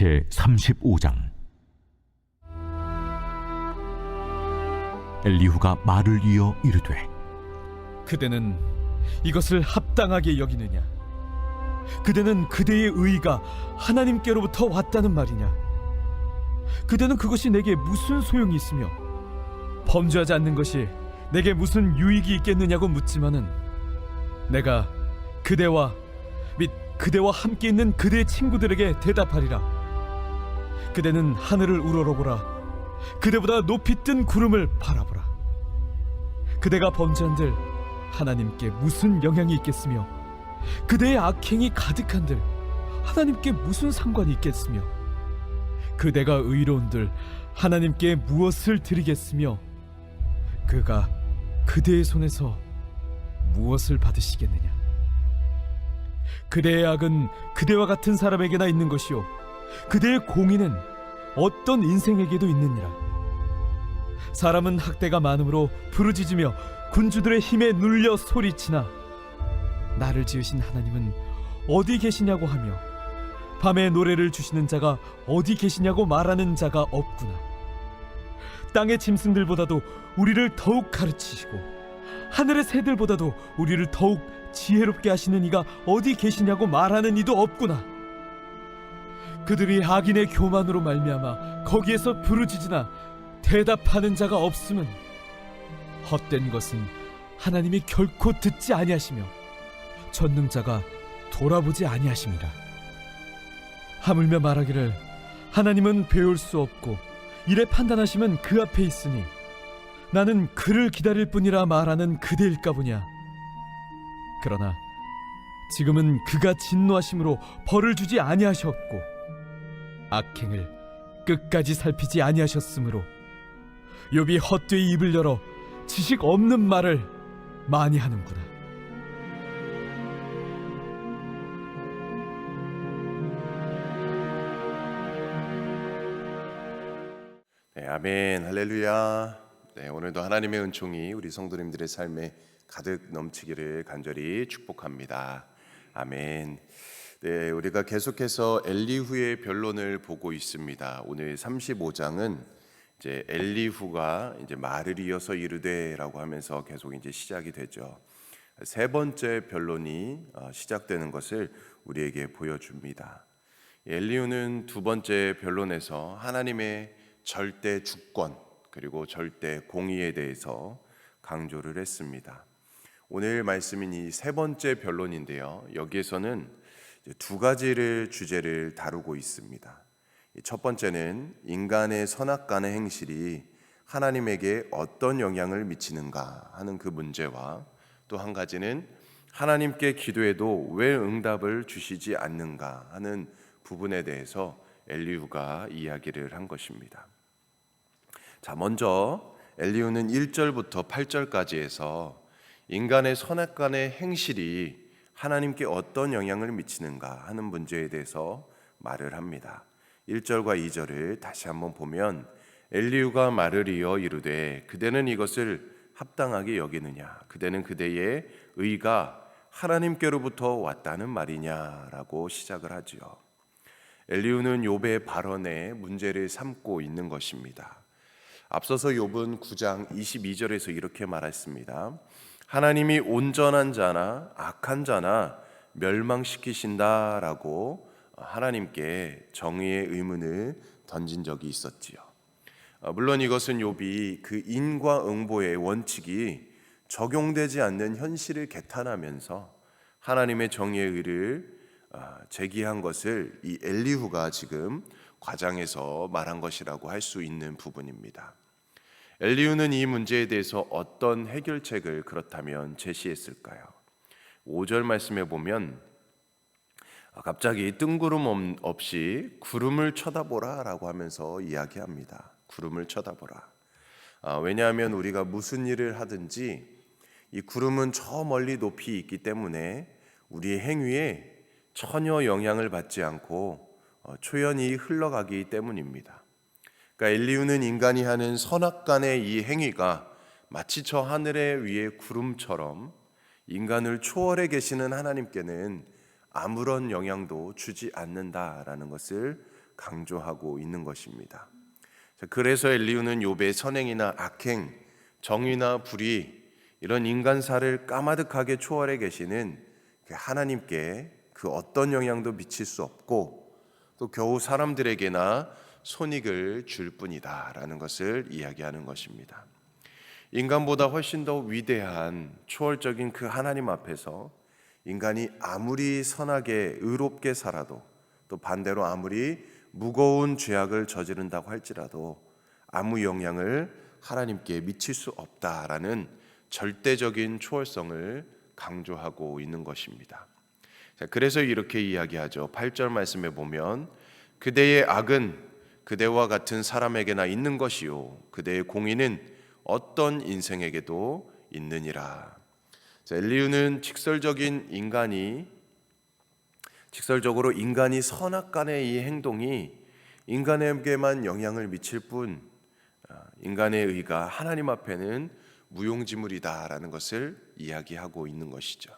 제35장. 엘리후가 말을 이어 이르되, 그대는 이것을 합당하게 여기느냐? 그대는 그대의 의가 하나님께로부터 왔다는 말이냐? 그대는 그것이 내게 무슨 소용이 있으며 범죄하지 않는 것이 내게 무슨 유익이 있겠느냐고 묻지만은, 내가 그대와 및 그대와 함께 있는 그대의 친구들에게 대답하리라. 그대는 하늘을 우러러보라. 그대보다 높이 뜬 구름을 바라보라. 그대가 범죄한들 하나님께 무슨 영향이 있겠으며, 그대의 악행이 가득한들 하나님께 무슨 상관이 있겠으며, 그대가 의로운들 하나님께 무엇을 드리겠으며, 그가 그대의 손에서 무엇을 받으시겠느냐? 그대의 악은 그대와 같은 사람에게나 있는 것이요, 그대의 공의는 어떤 인생에게도 있느니라. 사람은 학대가 많음으로 부르짖으며 군주들의 힘에 눌려 소리치나, 나를 지으신 하나님은 어디 계시냐고 하며 밤에 노래를 주시는 자가 어디 계시냐고 말하는 자가 없구나. 땅의 짐승들보다도 우리를 더욱 가르치시고 하늘의 새들보다도 우리를 더욱 지혜롭게 하시는 이가 어디 계시냐고 말하는 이도 없구나. 그들이 악인의 교만으로 말미암아 거기에서 부르짖으나 대답하는 자가 없음은, 헛된 것은 하나님이 결코 듣지 아니하시며 전능자가 돌아보지 아니하심이라. 하물며 말하기를 하나님은 배울 수 없고 이래 판단하심은 그 앞에 있으니 나는 그를 기다릴 뿐이라 말하는 그대일까 보냐. 그러나 지금은 그가 진노하심으로 벌을 주지 아니하셨고 악행을 끝까지 살피지 아니하셨으므로 욥이 헛되이 입을 열어 지식 없는 말을 많이 하는구나. 네, 아멘, 할렐루야. 네, 오늘도 하나님의 은총이 우리 성도님들의 삶에 가득 넘치기를 간절히 축복합니다. 아멘. 네, 우리가 계속해서 엘리후의 변론을 보고 있습니다. 오늘 35장은 이제 엘리후가 이제 말을 이어서 이르되라고 하면서 계속 이제 시작이 되죠. 세 번째 변론이 시작되는 것을 우리에게 보여줍니다. 엘리후는 두 번째 변론에서 하나님의 절대 주권 그리고 절대 공의에 대해서 강조를 했습니다. 오늘 말씀인 이 세 번째 변론인데요, 여기에서는 두 가지를 주제를 다루고 있습니다. 첫 번째는 인간의 선악간의 행실이 하나님에게 어떤 영향을 미치는가 하는 그 문제와, 또 한 가지는 하나님께 기도해도 왜 응답을 주시지 않는가 하는 부분에 대해서 엘리후가 이야기를 한 것입니다. 자, 먼저 엘리후는 1절부터 8절까지 해서 인간의 선악간의 행실이 하나님께 어떤 영향을 미치는가 하는 문제에 대해서 말을 합니다. 1절과 2절을 다시 한번 보면, 엘리후가 말을 이어 이르되 그대는 이것을 합당하게 여기느냐? 그대는 그대의 의가 하나님께로부터 왔다는 말이냐라고 시작을 하지요. 엘리후는 욥의 발언에 문제를 삼고 있는 것입니다. 앞서서 욥은 9장 22절에서 이렇게 말했습니다. 하나님이 온전한 자나 악한 자나 멸망시키신다라고 하나님께 정의의 의문을 던진 적이 있었지요. 물론 이것은 욥이 그 인과응보의 원칙이 적용되지 않는 현실을 개탄하면서 하나님의 정의의 의를 제기한 것을 이 엘리후가 지금 과장해서 말한 것이라고 할 수 있는 부분입니다. 엘리후는 이 문제에 대해서 어떤 해결책을 그렇다면 제시했을까요? 5절 말씀에 보면 갑자기 뜬구름 없이 구름을 쳐다보라 라고 하면서 이야기합니다. 구름을 쳐다보라. 왜냐하면 우리가 무슨 일을 하든지 이 구름은 저 멀리 높이 있기 때문에 우리의 행위에 전혀 영향을 받지 않고 초연히 흘러가기 때문입니다. 그러니까 엘리후는 인간이 하는 선악간의 이 행위가 마치 저 하늘의 위에 구름처럼 인간을 초월해 계시는 하나님께는 아무런 영향도 주지 않는다라는 것을 강조하고 있는 것입니다. 그래서 엘리후는 욥의 선행이나 악행, 정의나 불의 이런 인간사를 까마득하게 초월해 계시는 하나님께 그 어떤 영향도 미칠 수 없고 또 겨우 사람들에게나 손익을 줄 뿐이다 라는 것을 이야기하는 것입니다. 인간보다 훨씬 더 위대한 초월적인 그 하나님 앞에서 인간이 아무리 선하게 의롭게 살아도 또 반대로 아무리 무거운 죄악을 저지른다고 할지라도 아무 영향을 하나님께 미칠 수 없다라는 절대적인 초월성을 강조하고 있는 것입니다. 그래서 이렇게 이야기하죠. 8절 말씀에 보면 그대의 악은 그대와 같은 사람에게나 있는 것이요 그대의 공의는 어떤 인생에게도 있느니라. 엘리후는 직설적으로 인간이 선악간의 이 행동이 인간에게만 영향을 미칠 뿐 인간의 의가 하나님 앞에는 무용지물이다라는 것을 이야기하고 있는 것이죠.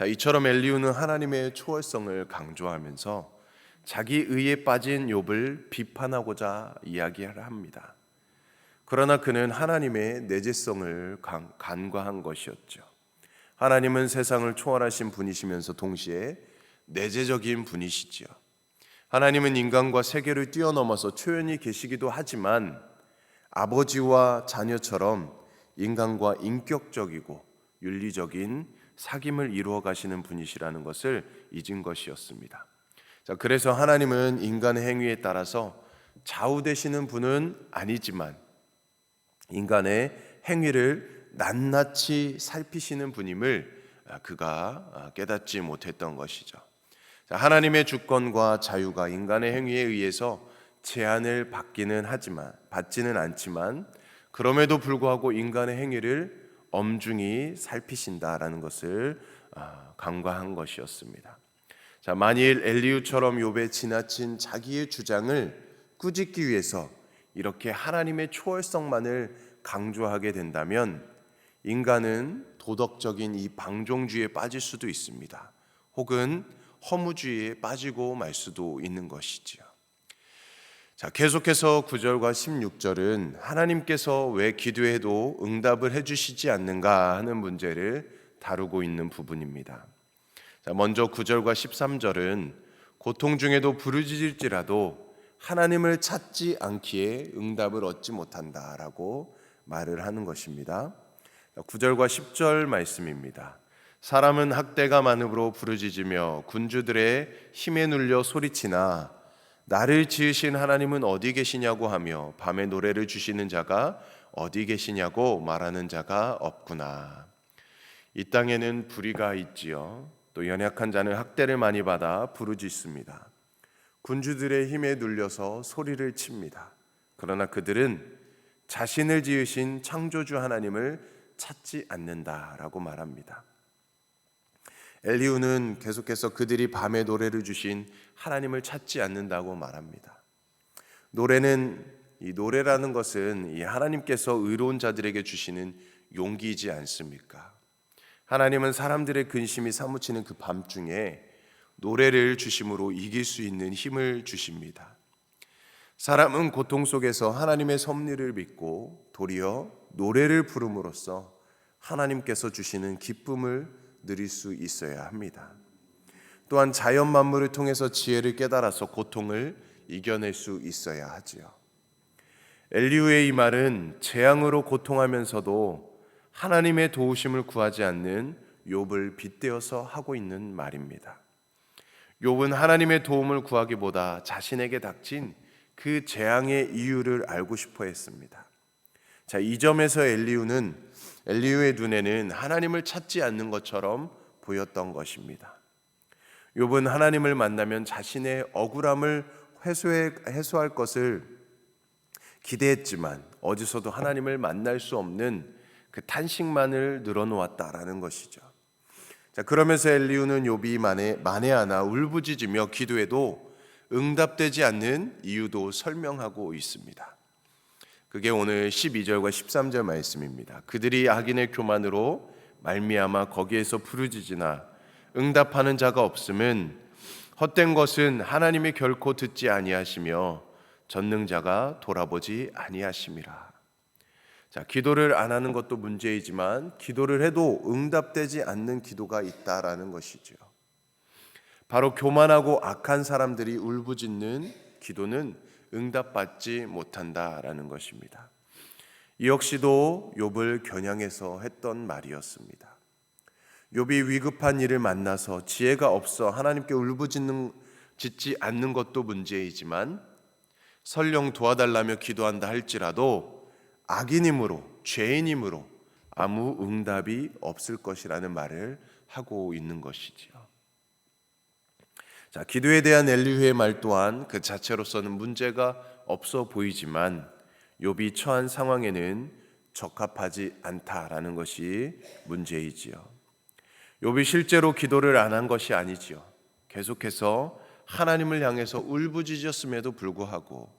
이처럼 엘리후는 하나님의 초월성을 강조하면서 자기 의에 빠진 욥을 비판하고자 이야기를 합니다. 그러나 그는 하나님의 내재성을 간과한 것이었죠. 하나님은 세상을 초월하신 분이시면서 동시에 내재적인 분이시지요. 하나님은 인간과 세계를 뛰어넘어서 초연히 계시기도 하지만 아버지와 자녀처럼 인간과 인격적이고 윤리적인 사귐을 이루어 가시는 분이시라는 것을 잊은 것이었습니다. 그래서 하나님은 인간의 행위에 따라서 좌우되시는 분은 아니지만 인간의 행위를 낱낱이 살피시는 분임을 그가 깨닫지 못했던 것이죠. 하나님의 주권과 자유가 인간의 행위에 의해서 제한을 받지는 않지만 그럼에도 불구하고 인간의 행위를 엄중히 살피신다라는 것을 간과한 것이었습니다. 만일 엘리후처럼 욥의 지나친 자기의 주장을 꾸짖기 위해서 이렇게 하나님의 초월성만을 강조하게 된다면 인간은 도덕적인 이 방종주의에 빠질 수도 있습니다. 혹은 허무주의에 빠지고 말 수도 있는 것이지요. 계속해서 9절과 16절은 하나님께서 왜 기도해도 응답을 해주시지 않는가 하는 문제를 다루고 있는 부분입니다. 먼저 9절과 13절은 고통 중에도 부르짖을지라도 하나님을 찾지 않기에 응답을 얻지 못한다라고 말을 하는 것입니다. 9절과 10절 말씀입니다. 사람은 학대가 많음으로 부르짖으며 군주들의 힘에 눌려 소리치나 나를 지으신 하나님은 어디 계시냐고 하며 밤에 노래를 주시는 자가 어디 계시냐고 말하는 자가 없구나. 이 땅에는 불의가 있지요. 또 연약한 자는 학대를 많이 받아 부르짖습니다. 군주들의 힘에 눌려서 소리를 칩니다. 그러나 그들은 자신을 지으신 창조주 하나님을 찾지 않는다라고 말합니다. 엘리후는 계속해서 그들이 밤에 노래를 주신 하나님을 찾지 않는다고 말합니다. 노래라는 것은 이 하나님께서 의로운 자들에게 주시는 용기이지 않습니까? 하나님은 사람들의 근심이 사무치는 그 밤중에 노래를 주심으로 이길 수 있는 힘을 주십니다. 사람은 고통 속에서 하나님의 섭리를 믿고 도리어 노래를 부름으로써 하나님께서 주시는 기쁨을 누릴 수 있어야 합니다. 또한 자연 만물을 통해서 지혜를 깨달아서 고통을 이겨낼 수 있어야 하지요. 엘리후의 이 말은 재앙으로 고통하면서도 하나님의 도우심을 구하지 않는 욥을 빗대어서 하고 있는 말입니다. 욥은 하나님의 도움을 구하기보다 자신에게 닥친 그 재앙의 이유를 알고 싶어 했습니다. 이 점에서 엘리후의 눈에는 하나님을 찾지 않는 것처럼 보였던 것입니다. 욥은 하나님을 만나면 자신의 억울함을 해소할 것을 기대했지만 어디서도 하나님을 만날 수 없는 그 탄식만을 늘어놓았다라는 것이죠. 그러면서 엘리후는 욥이 만에 하나 울부짖으며 기도해도 응답되지 않는 이유도 설명하고 있습니다. 그게 오늘 12절과 13절 말씀입니다. 그들이 악인의 교만으로 말미암아 거기에서 부르짖으나 응답하는 자가 없음은 헛된 것은 하나님이 결코 듣지 아니하시며 전능자가 돌아보지 아니하심이라. 자, 기도를 안 하는 것도 문제이지만 기도를 해도 응답되지 않는 기도가 있다라는 것이죠. 바로 교만하고 악한 사람들이 울부짖는 기도는 응답받지 못한다라는 것입니다. 이 역시도 욥을 겨냥해서 했던 말이었습니다. 욥이 위급한 일을 만나서 지혜가 없어 하나님께 울부짖지 않는 것도 문제이지만 설령 도와달라며 기도한다 할지라도 악인이므로 죄인이므로 아무 응답이 없을 것이라는 말을 하고 있는 것이지요. 자, 기도에 대한 엘리후의 말 또한 그 자체로서는 문제가 없어 보이지만 욥이 처한 상황에는 적합하지 않다라는 것이 문제이지요. 욥이 실제로 기도를 안 한 것이 아니지요. 계속해서 하나님을 향해서 울부짖었음에도 불구하고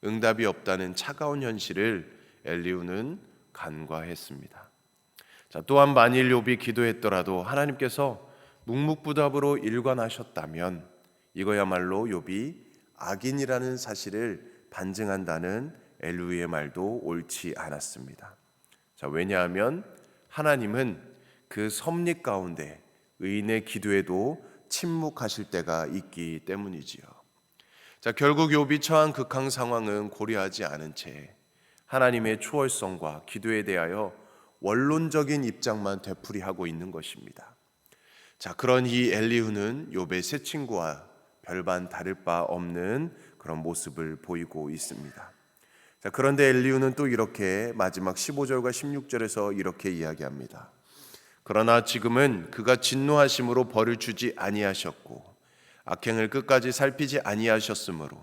응답이 없다는 차가운 현실을 엘리후는 간과했습니다. 자, 또한 만일 욥이 기도했더라도 하나님께서 묵묵부답으로 일관하셨다면 이거야말로 욥이 악인이라는 사실을 반증한다는 엘리후의 말도 옳지 않았습니다. 자, 왜냐하면 하나님은 그 섭리 가운데 의인의 기도에도 침묵하실 때가 있기 때문이지요. 자, 결국 욥이 처한 극한 상황은 고려하지 않은 채 하나님의 초월성과 기도에 대하여 원론적인 입장만 되풀이하고 있는 것입니다. 자, 그런 이 엘리후는 욥의 새 친구와 별반 다를 바 없는 그런 모습을 보이고 있습니다. 자, 그런데 엘리후는 또 이렇게 마지막 15절과 16절에서 이렇게 이야기합니다. 그러나 지금은 그가 진노하심으로 벌을 주지 아니하셨고 악행을 끝까지 살피지 아니하셨으므로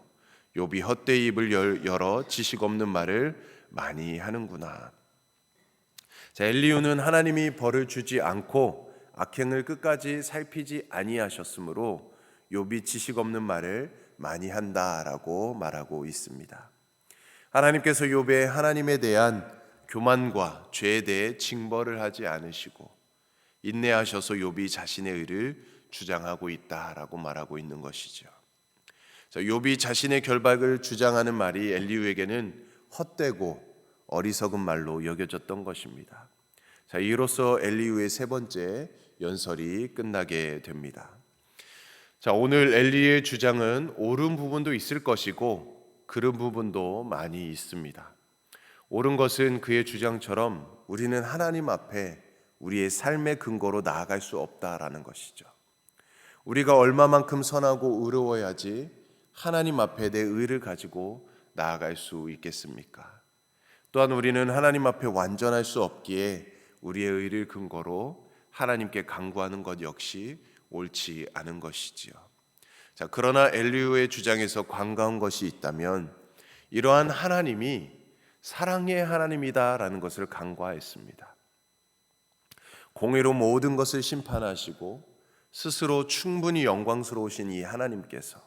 욥이 헛되이 입을 열어 지식 없는 말을 많이 하는구나. 자, 엘리후는 하나님이 벌을 주지 않고 악행을 끝까지 살피지 아니하셨으므로 욥이 지식 없는 말을 많이 한다라고 말하고 있습니다. 하나님께서 욥의 하나님에 대한 교만과 죄에 대해 징벌을 하지 않으시고 인내하셔서 욥이 자신의 의를 주장하고 있다라고 말하고 있는 것이죠. 자, 욥이 자신의 결박을 주장하는 말이 엘리후에게는 헛되고 어리석은 말로 여겨졌던 것입니다. 자, 이로써 엘리후의 세 번째 연설이 끝나게 됩니다. 자, 오늘 엘리의 주장은 옳은 부분도 있을 것이고 그른 부분도 많이 있습니다. 옳은 것은 그의 주장처럼 우리는 하나님 앞에 우리의 삶의 근거로 나아갈 수 없다라는 것이죠. 우리가 얼마만큼 선하고 의로워야지 하나님 앞에 내 의를 가지고 나아갈 수 있겠습니까? 또한 우리는 하나님 앞에 완전할 수 없기에 우리의 의를 근거로 하나님께 간구하는 것 역시 옳지 않은 것이지요. 자, 그러나 엘리후의 주장에서 관과한 것이 있다면 이러한 하나님이 사랑의 하나님이다라는 것을 간과했습니다. 공의로 모든 것을 심판하시고 스스로 충분히 영광스러우신 이 하나님께서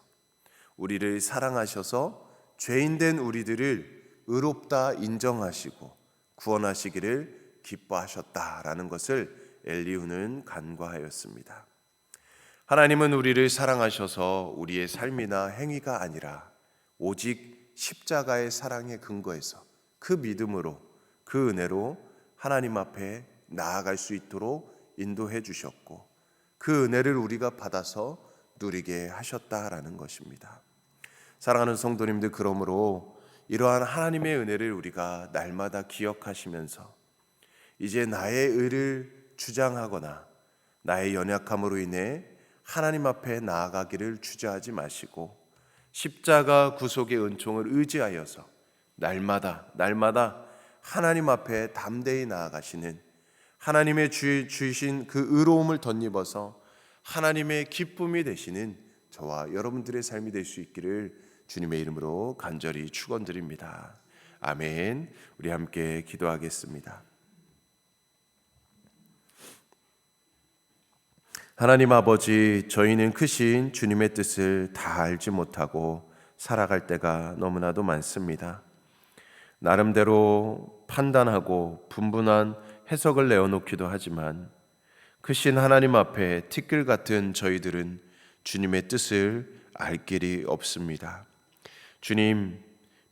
우리를 사랑하셔서 죄인된 우리들을 의롭다 인정하시고 구원하시기를 기뻐하셨다라는 것을 엘리후는 간과하였습니다. 하나님은 우리를 사랑하셔서 우리의 삶이나 행위가 아니라 오직 십자가의 사랑의 근거에서 그 믿음으로 그 은혜로 하나님 앞에 나아갈 수 있도록 인도해 주셨고 그 은혜를 우리가 받아서 누리게 하셨다라는 것입니다. 사랑하는 성도님들, 그러므로 이러한 하나님의 은혜를 우리가 날마다 기억하시면서 이제 나의 의를 주장하거나 나의 연약함으로 인해 하나님 앞에 나아가기를 주저하지 마시고 십자가 구속의 은총을 의지하여서 날마다 하나님 앞에 담대히 나아가시는 하나님의 주신 그 의로움을 덧입어서 하나님의 기쁨이 되시는 저와 여러분들의 삶이 될 수 있기를 주님의 이름으로 간절히 축원드립니다. 아멘. 우리 함께 기도하겠습니다. 하나님 아버지, 저희는 크신 주님의 뜻을 다 알지 못하고 살아갈 때가 너무나도 많습니다. 나름대로 판단하고 분분한 해석을 내어놓기도 하지만 크신 하나님 앞에 티끌 같은 저희들은 주님의 뜻을 알 길이 없습니다. 주님,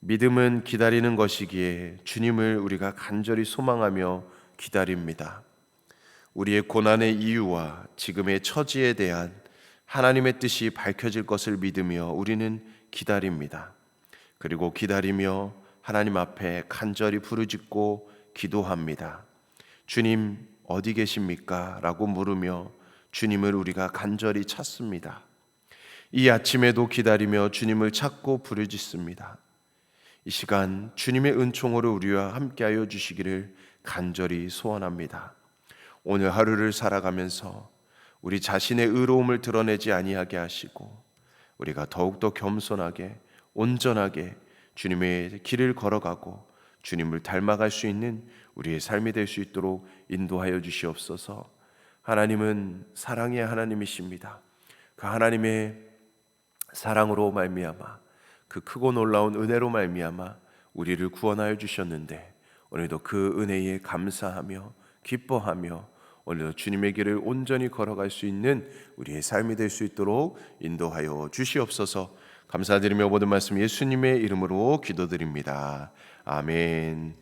믿음은 기다리는 것이기에 주님을 우리가 간절히 소망하며 기다립니다. 우리의 고난의 이유와 지금의 처지에 대한 하나님의 뜻이 밝혀질 것을 믿으며 우리는 기다립니다. 그리고 기다리며 하나님 앞에 간절히 부르짖고 기도합니다. 주님, 어디 계십니까? 라고 물으며 주님을 우리가 간절히 찾습니다. 이 아침에도 기다리며 주님을 찾고 부르짖습니다. 이 시간 주님의 은총으로 우리와 함께하여 주시기를 간절히 소원합니다. 오늘 하루를 살아가면서 우리 자신의 의로움을 드러내지 아니하게 하시고 우리가 더욱더 겸손하게 온전하게 주님의 길을 걸어가고 주님을 닮아갈 수 있는 우리의 삶이 될 수 있도록 인도하여 주시옵소서. 하나님은 사랑의 하나님이십니다. 그 하나님의 사랑으로 말미암아 그 크고 놀라운 은혜로 말미암아 우리를 구원하여 주셨는데 오늘도 그 은혜에 감사하며 기뻐하며 오늘도 주님의 길을 온전히 걸어갈 수 있는 우리의 삶이 될 수 있도록 인도하여 주시옵소서. 감사드리며 모든 말씀 예수님의 이름으로 기도드립니다. 아멘.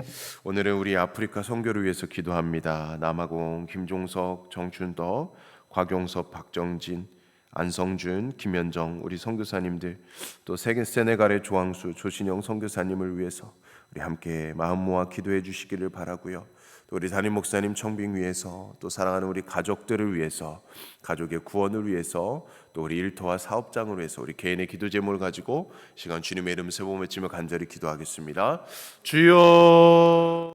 오늘은 우리 아프리카 선교를 위해서 기도합니다. 남아공 김종석, 정춘덕, 곽용섭, 박정진, 안성준, 김현정 우리 선교사님들, 또 세네갈의 조항수, 조신영 선교사님을 위해서 우리 함께 마음 모아 기도해 주시기를 바라고요. 또 우리 담임 목사님 청빙 위해서, 또 사랑하는 우리 가족들을 위해서, 가족의 구원을 위해서, 또 우리 일터와 사업장을 위해서 우리 개인의 기도 제목을 가지고 시간 주님의 이름 세번 외치며 간절히 기도하겠습니다. 주여.